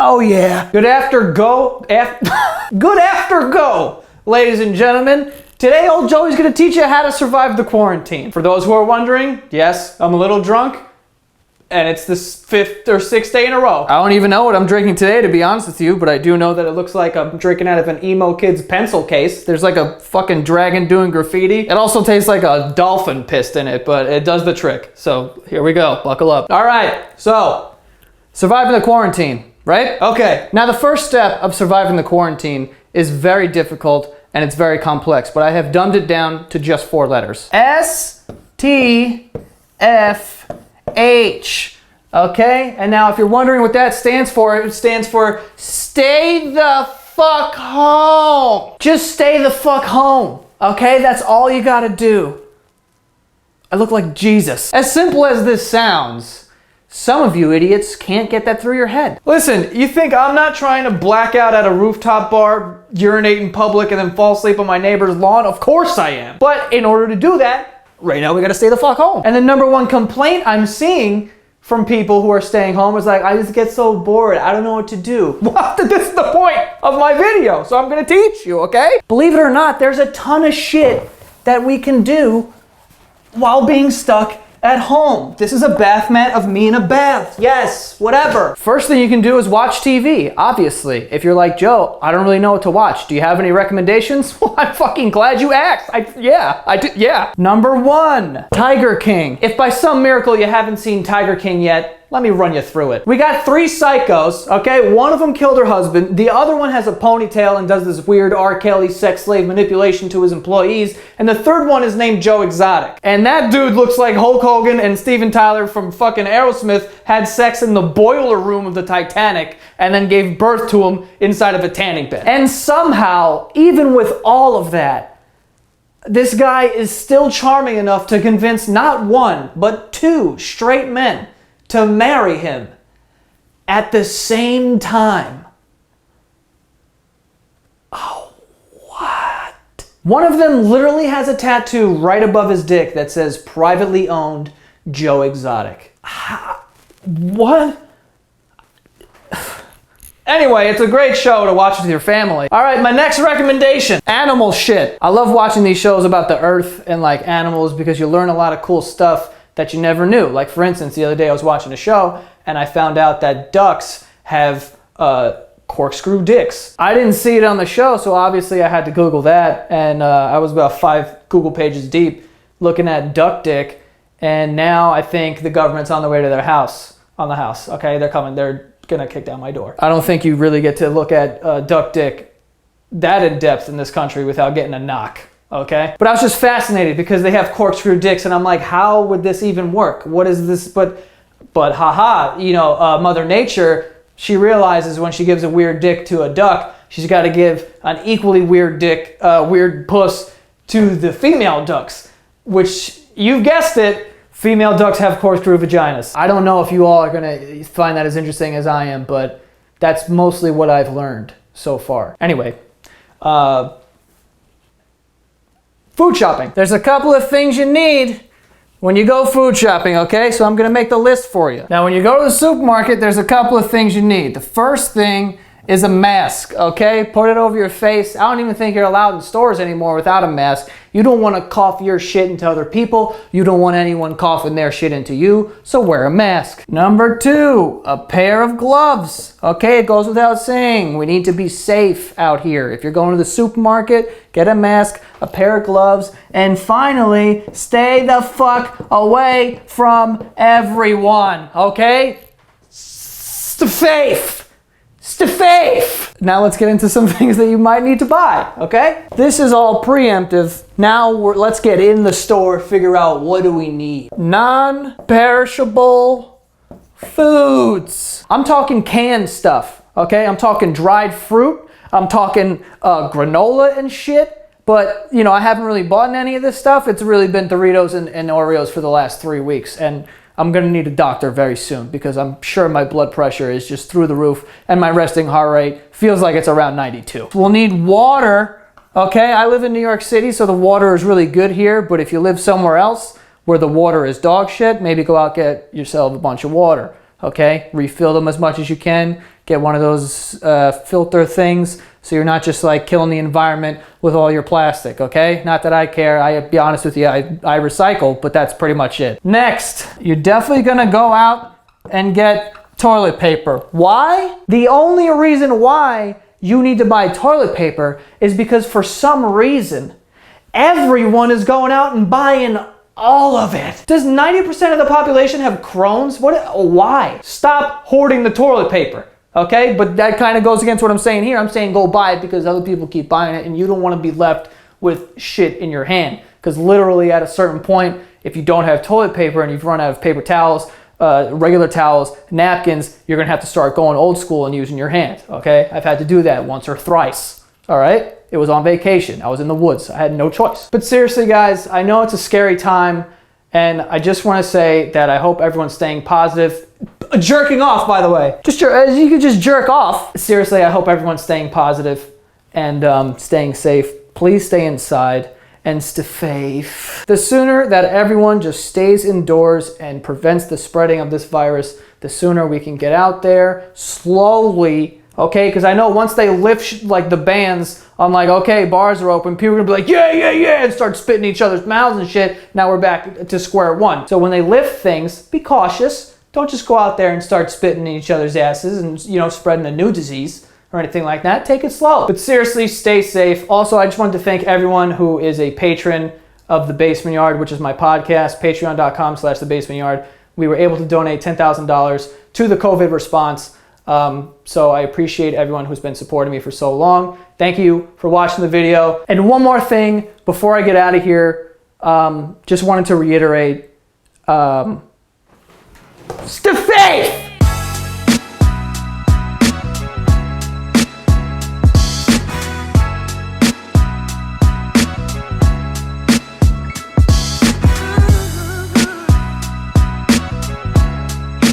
Oh yeah. Good after go, ladies and gentlemen. Today old Joey's gonna teach you how to survive the quarantine. For those who are wondering, yes, I'm a little drunk. And it's the 5th or 6th day in a row. I don't even know what I'm drinking today, to be honest with you, but I do know that it looks like I'm drinking out of an emo kid's pencil case. There's like a fucking dragon doing graffiti. It also tastes like a dolphin pissed in it, but it does the trick. So here we go, buckle up. All right, so surviving the quarantine, right? Okay. Now the first step of surviving the quarantine is very difficult and it's very complex, but I have dumbed it down to just 4 letters. STFH. Okay? And now if you're wondering what that stands for, it stands for stay the fuck home. Just stay the fuck home. Okay? That's all you gotta do. I look like Jesus. As simple as this sounds, some of you idiots can't get that through your head. Listen, you think I'm not trying to black out at a rooftop bar, urinate in public, and then fall asleep on my neighbor's lawn? Of course I am. But in order to do that, right now we gotta stay the fuck home. And the number one complaint I'm seeing from people who are staying home is like, I just get so bored, I don't know what to do. Well, this is the point of my video, so I'm gonna teach you, okay? Believe it or not, there's a ton of shit that we can do while being stuck at home. This is a bath mat of me in a bath. Yes, whatever. First thing you can do is watch TV, obviously. If you're like, Joe, I don't really know what to watch. Do you have any recommendations? Well, I'm fucking glad you asked. Yeah. Number 1, Tiger King. If by some miracle you haven't seen Tiger King yet, let me run you through it. We got 3 psychos, okay? One of them killed her husband. The other one has a ponytail and does this weird R. Kelly sex slave manipulation to his employees. And the third one is named Joe Exotic. And that dude looks like Hulk Hogan and Steven Tyler from fucking Aerosmith had sex in the boiler room of the Titanic and then gave birth to him inside of a tanning bed. And somehow, even with all of that, this guy is still charming enough to convince not 1, but 2 straight men to marry him at the same time. Oh, what? One of them literally has a tattoo right above his dick that says privately owned Joe Exotic. What? Anyway, it's a great show to watch with your family. All right, my next recommendation, animal shit. I love watching these shows about the earth and like animals because you learn a lot of cool stuff that you never knew. Like for instance, the other day I was watching a show and I found out that ducks have corkscrew dicks. I didn't see it on the show, so obviously I had to Google that, and I was about 5 Google pages deep looking at duck dick, and now I think the government's on the way to their house, okay? They're coming, they're gonna kick down my door. I don't think you really get to look at duck dick that in depth in this country without getting a knock. Okay? But I was just fascinated because they have corkscrew dicks and I'm like, how would this even work? What is this? But haha, you know, Mother Nature, she realizes when she gives a weird dick to a duck, she's got to give an equally weird dick, weird puss to the female ducks, which you've guessed it, female ducks have corkscrew vaginas. I don't know if you all are going to find that as interesting as I am, but that's mostly what I've learned so far. Anyway, food shopping. There's a couple of things you need when you go food shopping, okay? So I'm gonna make the list for you. Now, when you go to the supermarket, there's a couple of things you need. The first thing is a mask, okay? Put it over your face. I don't even think you're allowed in stores anymore without a mask. You don't want to cough your shit into other people. You don't want anyone coughing their shit into you, so wear a mask. Number 2, a pair of gloves. Okay, it goes without saying. We need to be safe out here. If you're going to the supermarket, get a mask, a pair of gloves, and finally, stay the fuck away from everyone, okay? Faith. Now let's get into some things that you might need to buy, okay? This is all preemptive. Now let's get in the store, figure out what do we need. Non-perishable foods. I'm talking canned stuff, okay? I'm talking dried fruit. I'm talking granola and shit. But, you know, I haven't really bought any of this stuff. It's really been Doritos and Oreos for the last 3 weeks. And I'm gonna need a doctor very soon because I'm sure my blood pressure is just through the roof and my resting heart rate feels like it's around 92. We'll need water, okay? I live in New York City, so the water is really good here, but if you live somewhere else where the water is dog shit, maybe go out get yourself a bunch of water, okay? Refill them as much as you can. Get one of those filter things so you're not just like killing the environment with all your plastic, okay? Not that I care. I'll be honest with you, I recycle, but that's pretty much it. Next, you're definitely gonna go out and get toilet paper. Why? The only reason why you need to buy toilet paper is because for some reason, everyone is going out and buying all of it. Does 90% of the population have Crohn's? Why? Stop hoarding the toilet paper, okay? But that kind of goes against what I'm saying here. I'm saying go buy it because other people keep buying it and you don't want to be left with shit in your hand. Because literally at a certain point, if you don't have toilet paper and you've run out of paper towels, regular towels, napkins, you're gonna have to start going old school and using your hand, okay? I've had to do that once or thrice, all right? It was on vacation. I was in the woods. I had no choice. But seriously, guys, I know it's a scary time, and I just want to say that I hope everyone's staying positive. Jerking off, by the way. You could just jerk off. Seriously, I hope everyone's staying positive and staying safe. Please stay inside and stay safe. The sooner that everyone just stays indoors and prevents the spreading of this virus, the sooner we can get out there slowly, okay? Because I know once they lift like the bans on like, okay, bars are open, people are gonna be like, yeah, yeah, yeah, and start spitting each other's mouths and shit. Now we're back to square one. So when they lift things, be cautious. Don't just go out there and start spitting in each other's asses and, you know, spreading a new disease or anything like that. Take it slow. But seriously, stay safe. Also, I just wanted to thank everyone who is a patron of The Basement Yard, which is my podcast, patreon.com/thebasementyard. We were able to donate $10,000 to the COVID response. So I appreciate everyone who's been supporting me for so long. Thank you for watching the video. And one more thing before I get out of here, just wanted to reiterate, stay safe!